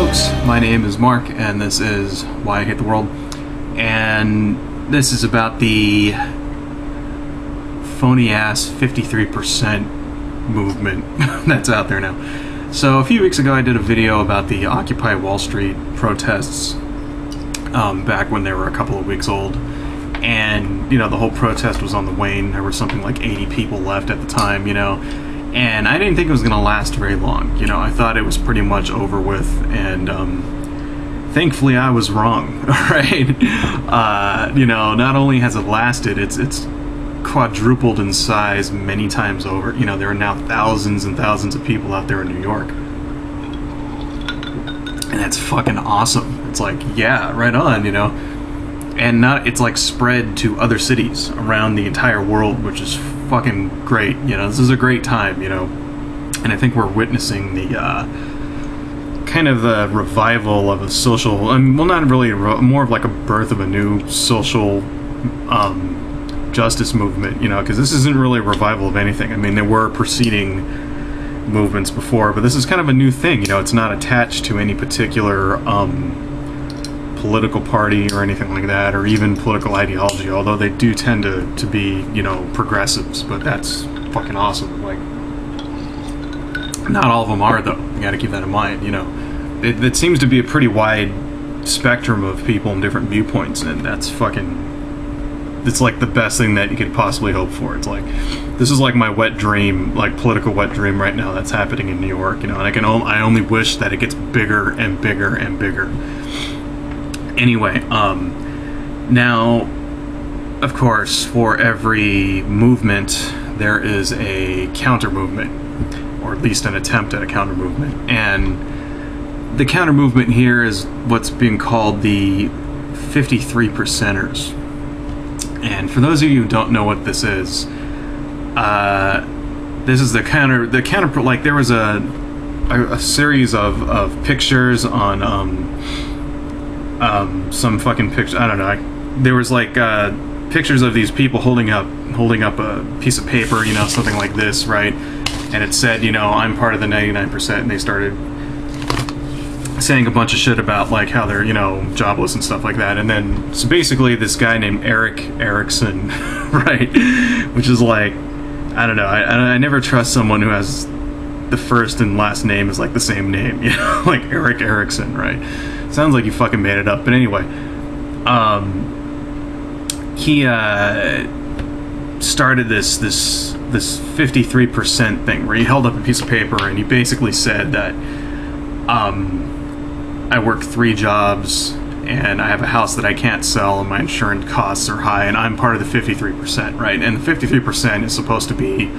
folks, my name is Mark, and this is Why I Hate the World, and this is about the phony-ass 53% movement that's out there now. So a few weeks ago I did a video about the Occupy Wall Street protests, back when they were a couple of weeks old, and, you know, the whole protest was on the wane. There were something like 80 people left at the time, you know, and I didn't think it was going to last very long. You know, I thought it was pretty much over with, and thankfully I was wrong. Alright? You know, not only has it lasted, it's quadrupled in size many times over. You know, there are now thousands and thousands of people out there in New York, and that's fucking awesome. It's like, yeah, right on, you know. And it's like spread to other cities around the entire world, which is fucking great. You know, this is a great time, you know, and I think we're witnessing the kind of the revival of a social, well, not really, more of like a birth of a new social justice movement, you know, because this isn't really a revival of anything. I mean, there were preceding movements before, but this is kind of a new thing, you know. It's not attached to any particular political party or anything like that, or even political ideology, although they do tend to be, you know, progressives, but that's fucking awesome. Like, not all of them are, though. You gotta keep that in mind, you know. It seems to be a pretty wide spectrum of people and different viewpoints, and that's fucking, it's like the best thing that you could possibly hope for. It's like, this is like my wet dream, like political wet dream right now that's happening in New York, you know, and I only wish that it gets bigger and bigger and bigger. Anyway, now, of course, for every movement, there is a counter-movement, or at least an attempt at a counter-movement. And the counter-movement here is what's being called the 53%ers. And for those of you who don't know what this is the counter, like, there was a series of pictures on, some fucking picture. I don't know. There was like pictures of these people holding up a piece of paper, you know, something like this, right? And it said, you know, I'm part of the 99%, and they started saying a bunch of shit about like how they're, you know, jobless and stuff like that. And then, so basically, this guy named Erik Erikson, right, which is like, I don't know. I never trust someone who has the first and last name is like the same name, you know, like Erik Erikson, right? Sounds like you fucking made it up, but anyway, he started this 53% thing where he held up a piece of paper and he basically said that I work 3 jobs and I have a house that I can't sell and my insurance costs are high and I'm part of the 53%, right? And the 53% is supposed to be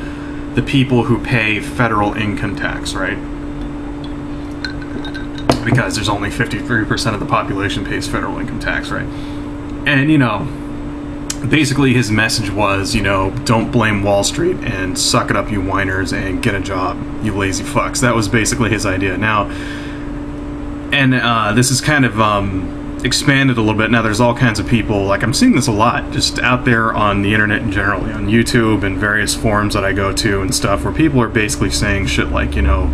the people who pay federal income tax, right? Because there's only 53% of the population pays federal income tax, right? And, you know, basically his message was, you know, don't blame Wall Street and suck it up, you whiners, and get a job, you lazy fucks. That was basically his idea. Now, and this is kind of expanded a little bit. Now there's all kinds of people, like I'm seeing this a lot, just out there on the internet in general, on YouTube and various forums that I go to and stuff, where people are basically saying shit like, you know,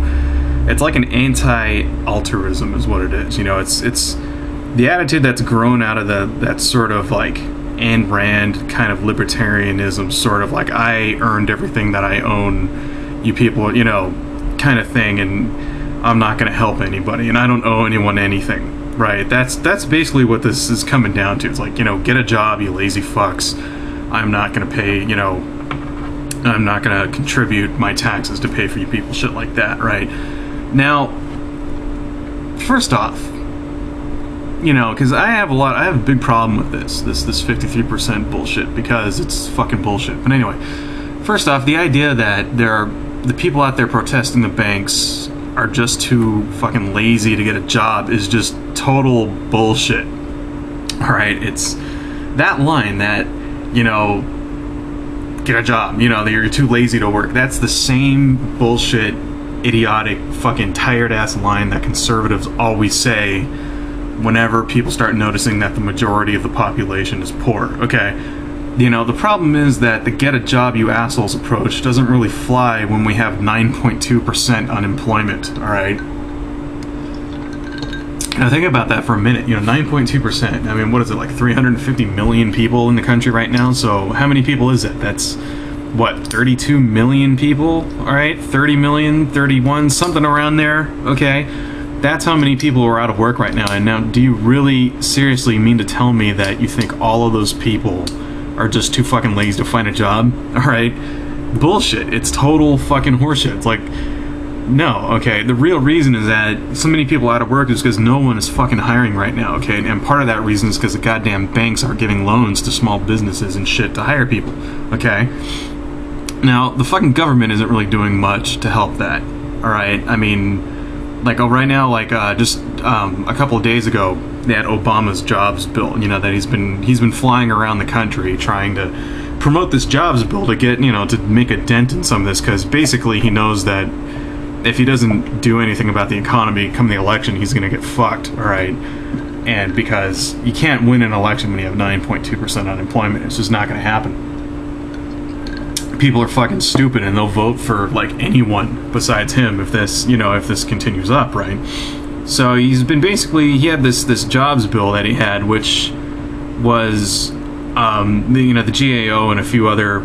it's like an anti-altruism is what it is. You know, it's the attitude that's grown out of that sort of like Ayn Rand kind of libertarianism, sort of like I earned everything that I own, you people, you know, kind of thing, and I'm not going to help anybody, and I don't owe anyone anything, right? That's basically what this is coming down to. It's like, you know, get a job, you lazy fucks. I'm not going to pay, you know, I'm not going to contribute my taxes to pay for you people, shit like that, right? Now, first off, you know, because I have a big problem with this 53% bullshit, because it's fucking bullshit. But anyway, first off, the idea that the people out there protesting the banks are just too fucking lazy to get a job is just total bullshit. Alright, it's that line that, you know, get a job, you know, that you're too lazy to work. That's the same bullshit, idiotic, fucking tired-ass line that conservatives always say whenever people start noticing that the majority of the population is poor, okay? You know, the problem is that the get a job you assholes approach doesn't really fly when we have 9.2% unemployment, alright? Now think about that for a minute. 9.2%. I mean, what is it, like 350 million people in the country right now? So how many people is that? That's, what, 32 million people? All right, 30 million, 31, something around there. Okay, that's how many people are out of work right now. And now, do you really seriously mean to tell me that you think all of those people are just too fucking lazy to find a job? All right, bullshit. It's total fucking horseshit. It's like, no, okay, the real reason is that so many people are out of work is because no one is fucking hiring right now, okay? And part of that reason is because the goddamn banks aren't giving loans to small businesses and shit to hire people, okay? Now, the fucking government isn't really doing much to help that, alright? I mean, like, right now, like, just a couple of days ago, they had Obama's jobs bill, that he's been flying around the country trying to promote this jobs bill to get, to make a dent in some of this, because basically he knows that if he doesn't do anything about the economy come the election, he's going to get fucked, all right? And because you can't win an election when you have 9.2% unemployment. It's just not going to happen. People are fucking stupid, and they'll vote for, like, anyone besides him if this, if this continues up, right? So he had this jobs bill that he had, which was, the GAO and a few other,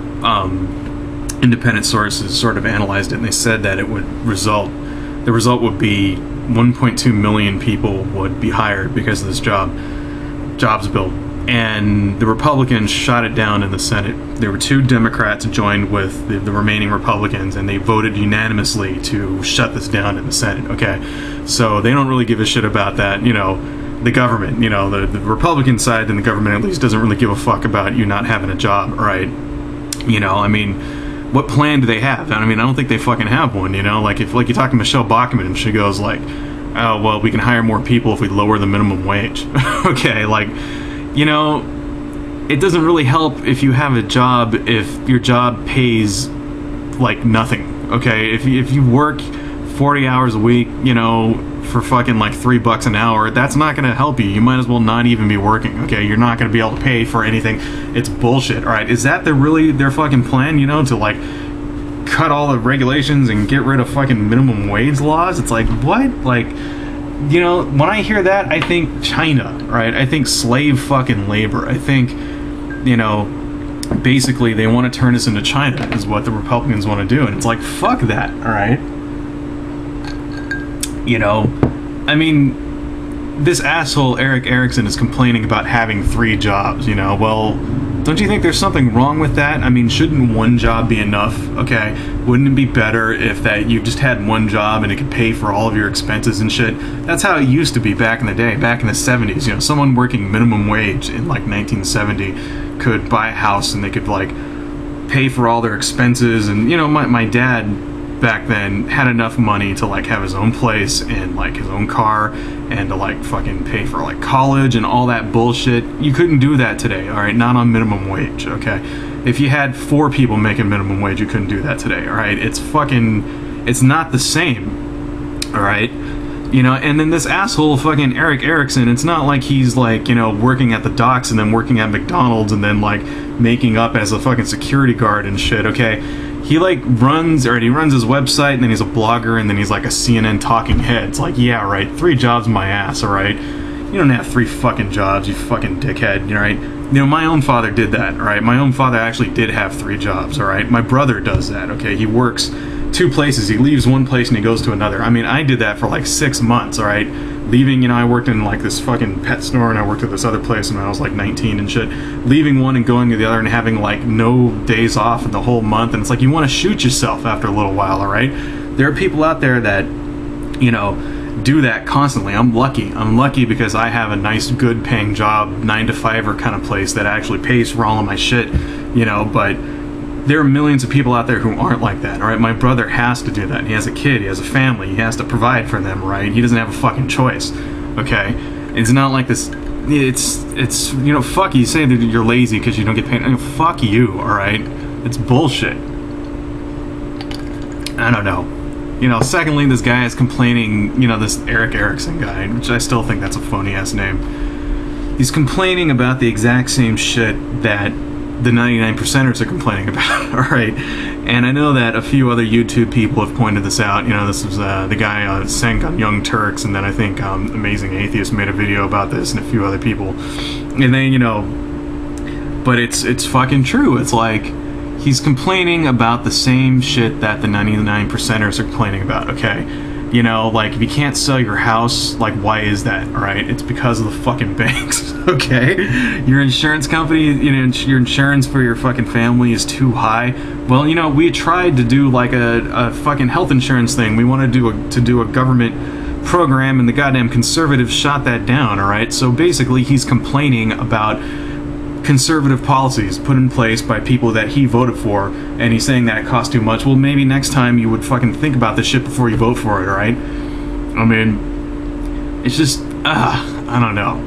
independent sources sort of analyzed it, and they said that the result would be 1.2 million people would be hired because of this jobs bill. And the Republicans shot it down in the Senate. There were 2 Democrats joined with the remaining Republicans, and they voted unanimously to shut this down in the Senate, okay? So they don't really give a shit about that, the government, the Republican side and the government at least doesn't really give a fuck about you not having a job, right? I mean, what plan do they have? I mean, I don't think they fucking have one, Like, if you talk to Michelle Bachmann and she goes like, oh, well, we can hire more people if we lower the minimum wage. Okay, like, it doesn't really help if you have a job if your job pays, like, nothing, okay? If you work 40 hours a week, for fucking, like, $3 an hour, that's not going to help you. You might as well not even be working, okay? You're not going to be able to pay for anything. It's bullshit, all right? Is that their fucking plan, to, like, cut all the regulations and get rid of fucking minimum wage laws? It's like, what? Like, when I hear that, I think China, right? I think slave fucking labor. I think, basically they want to turn us into China is what the Republicans want to do. And it's like, fuck that, all right? I mean, this asshole Eric Erickson is complaining about having 3 jobs, well, don't you think there's something wrong with that? I mean, shouldn't one job be enough, okay? Wouldn't it be better if that you just had one job and it could pay for all of your expenses and shit? That's how it used to be back in the day, back in the 70s, someone working minimum wage in, like, 1970 could buy a house and they could, like, pay for all their expenses, and, my dad back then had enough money to, like, have his own place and, like, his own car and to, like, fucking pay for, like, college and all that bullshit. You couldn't do that today, all right? Not on minimum wage, okay? If you had 4 people making minimum wage, you couldn't do that today, all right? It's not the same, all right? And then this asshole fucking Eric Erickson, it's not like he's, like, working at the docks and then working at McDonald's and then, like, making up as a fucking security guard and shit, okay? He, like, runs his website, and then he's a blogger, and then he's, like, a CNN talking head. It's like, yeah, right, 3 jobs my ass, alright? You don't have 3 fucking jobs, you fucking dickhead, alright? My own father did that, alright? My own father actually did have 3 jobs, alright? My brother does that, okay? He works 2 places. He leaves one place and he goes to another. I mean, I did that for, like, 6 months, alright? Leaving, I worked in, like, this fucking pet store, and I worked at this other place when I was, like, 19 and shit. Leaving one and going to the other and having, like, no days off in the whole month, and it's like, you want to shoot yourself after a little while, alright? There are people out there that, do that constantly. I'm lucky because I have a nice, good-paying job, 9-to-5er kind of place that actually pays for all of my shit, but there are millions of people out there who aren't like that, alright? My brother has to do that. He has a kid, he has a family, he has to provide for them, right? He doesn't have a fucking choice, okay? It's not like this, it's fuck you, say that you're lazy because you don't get paid. Fuck you, alright? It's bullshit. I don't know. Secondly, this guy is complaining, this Eric Erickson guy, which I still think that's a phony-ass name. He's complaining about the exact same shit that the 99 percenters are complaining about. All right, and I know that a few other YouTube people have pointed this out. You know, this was the guy Sank on Young Turks, and then I think Amazing Atheist made a video about this, and a few other people. And then, you know, but it's fucking true. It's like he's complaining about the same shit that the 99 percenters are complaining about. Okay, you know, like if you can't sell your house, like why is that? All right, it's because of the fucking banks. Okay, your insurance company, you know, your insurance for your fucking family is too high. Well, you know, we tried to do like a fucking health insurance thing. We wanted to do a government program, and the goddamn conservatives shot that down. All right, so basically he's complaining about conservative policies put in place by people that he voted for, and he's saying that it costs too much. Well, maybe next time you would fucking think about this shit before you vote for it, alright? I mean, it's just, I don't know.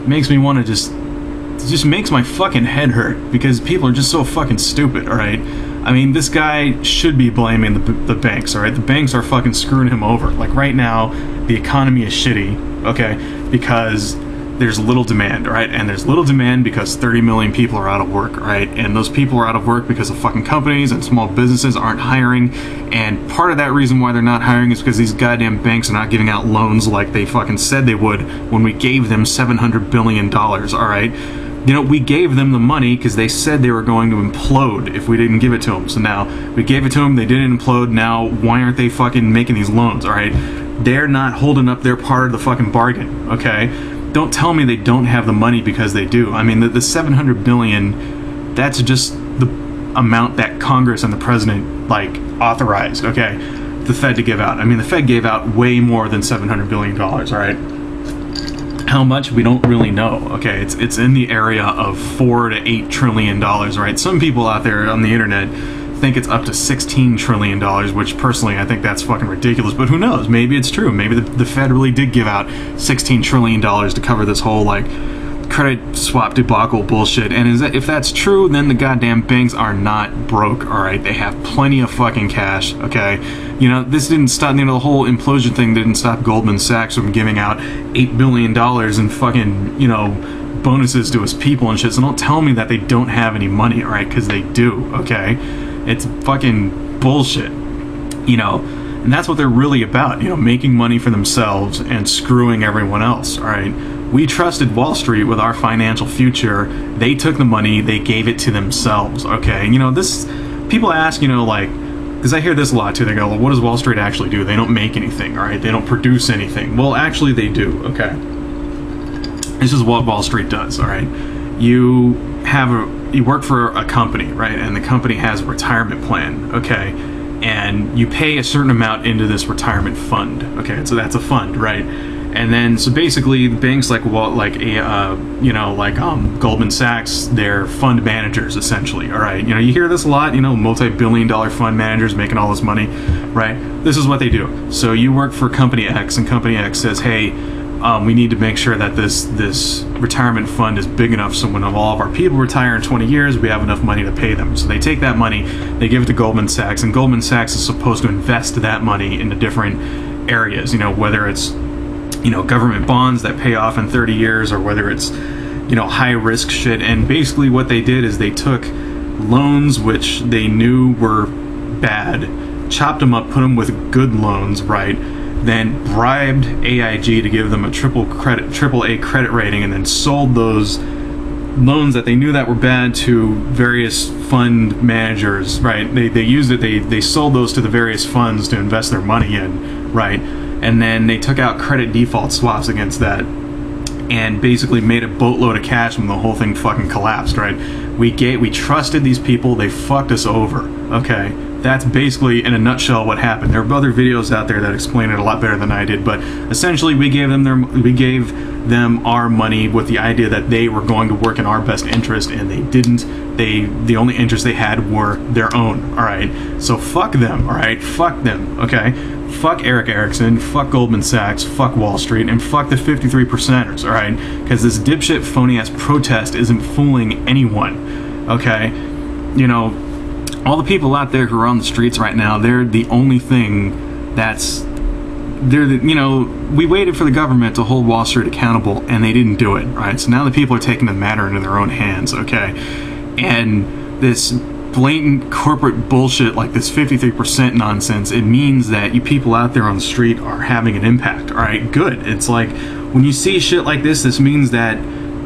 It makes me want to it just makes my fucking head hurt, because people are just so fucking stupid, alright? I mean, this guy should be blaming the banks, alright? The banks are fucking screwing him over. Like, right now, the economy is shitty, okay? Because there's little demand, right? And there's little demand because 30 million people are out of work, right? And those people are out of work because of fucking companies and small businesses aren't hiring. And part of that reason why they're not hiring is because these goddamn banks are not giving out loans like they fucking said they would when we gave them $700 billion, all right? You know, we gave them the money because they said they were going to implode if we didn't give it to them. So now, we gave it to them, they didn't implode, now why aren't they fucking making these loans, all right? They're not holding up their part of the fucking bargain, okay? Don't tell me they don't have the money, because they do. I mean, the $700 billion, that's just the amount that Congress and the president, like, authorized, okay, the Fed to give out. I mean, the Fed gave out way more than $700 billion, all right? How much? We don't really know, okay? It's in the area of $4 to $8 trillion, right? Some people out there on the internet think it's up to $16 trillion, which personally I think that's fucking ridiculous, but who knows? Maybe it's true. Maybe the Fed really did give out $16 trillion to cover this whole, like, credit swap debacle bullshit. And if that's true, then the goddamn banks are not broke, alright? They have plenty of fucking cash, okay? You know, this didn't stop, you know, the whole implosion thing didn't stop Goldman Sachs from giving out $8 billion in fucking, you know, bonuses to his people and shit. So don't tell me that they don't have any money, alright? Because they do, okay? It's fucking bullshit, you know, and that's what they're really about, you know, making money for themselves and screwing everyone else, all right? We trusted Wall Street with our financial future. They took the money, they gave it to themselves, okay? And, you know, this, people ask, you know, like, because I hear this a lot too, they go, well, what does Wall Street actually do? They don't make anything, all right? They don't produce anything. Well, actually, they do, okay? This is what Wall Street does, all right? You work for a company, right? And the company has a retirement plan, okay? And you pay a certain amount into this retirement fund, okay? So that's a fund, right? And then, so basically, banks like Goldman Sachs, they're fund managers, essentially, all right? You know, you hear this a lot, you know, multi-billion-dollar fund managers making all this money, right? This is what they do. So you work for Company X, and Company X says, hey, we need to make sure that this retirement fund is big enough so when all of our people retire in 20 years, we have enough money to pay them. So they take that money, they give it to Goldman Sachs, and Goldman Sachs is supposed to invest that money into different areas, you know, whether it's, you know, government bonds that pay off in 30 years, or whether it's, you know, high-risk shit. And basically what they did is they took loans which they knew were bad, chopped them up, put them with good loans, right? Then bribed AIG to give them a AAA credit rating, and then sold those loans that they knew that were bad to various fund managers, right? They used it, they sold those to the various funds to invest their money in, right? And then they took out credit default swaps against that, and basically made a boatload of cash when the whole thing fucking collapsed, right? We trusted these people, they fucked us over, okay? That's basically, in a nutshell, what happened. There are other videos out there that explain it a lot better than I did, but essentially we gave them our money with the idea that they were going to work in our best interest, and they didn't. The only interest they had were their own, all right? So fuck them, all right? Fuck them, okay? Fuck Eric Erickson, fuck Goldman Sachs, fuck Wall Street, and fuck the 53%ers, all right? Because this dipshit, phony-ass protest isn't fooling anyone, okay? You know, all the people out there who are on the streets right now, they're the only thing you know, we waited for the government to hold Wall Street accountable, and they didn't do it, right? So now the people are taking the matter into their own hands, okay? and this blatant corporate bullshit like this 53% nonsense, it means that you people out there on the street are having an impact. All right, good. It's like when you see shit like this means that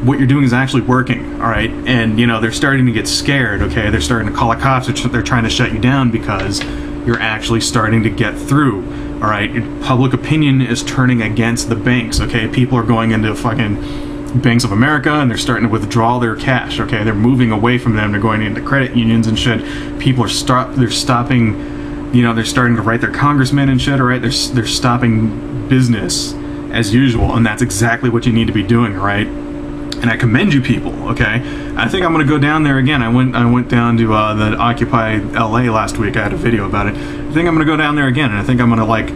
what you're doing is actually working. All right, and you know, they're starting to get scared. Okay, they're starting to call the cops. They're trying to shut you down because you're actually starting to get through. All right, public opinion is turning against the banks. Okay, people are going into fucking Banks of America and they're starting to withdraw their cash. Okay, they're moving away from them. They're going into credit unions and shit. People are they're stopping, you know, they're starting to write their congressmen and shit. All right, they're stopping business as usual, and that's exactly what you need to be doing. All right, and I commend you people. Okay, I think I'm gonna go down there again. I went down to the Occupy LA last week. I had a video about it. I think I'm gonna go down there again, and I think I'm gonna, like,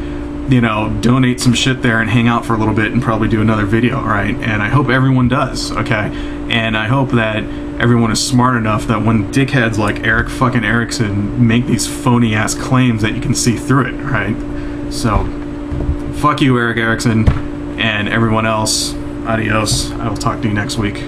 you know, donate some shit there and hang out for a little bit and probably do another video. All right, and I hope everyone does. Okay, and I hope that everyone is smart enough that when dickheads like Eric fucking Erickson make these phony ass claims, that you can see through it. All right, so fuck you, Eric Erickson, and everyone else. Adios. I will talk to you next week.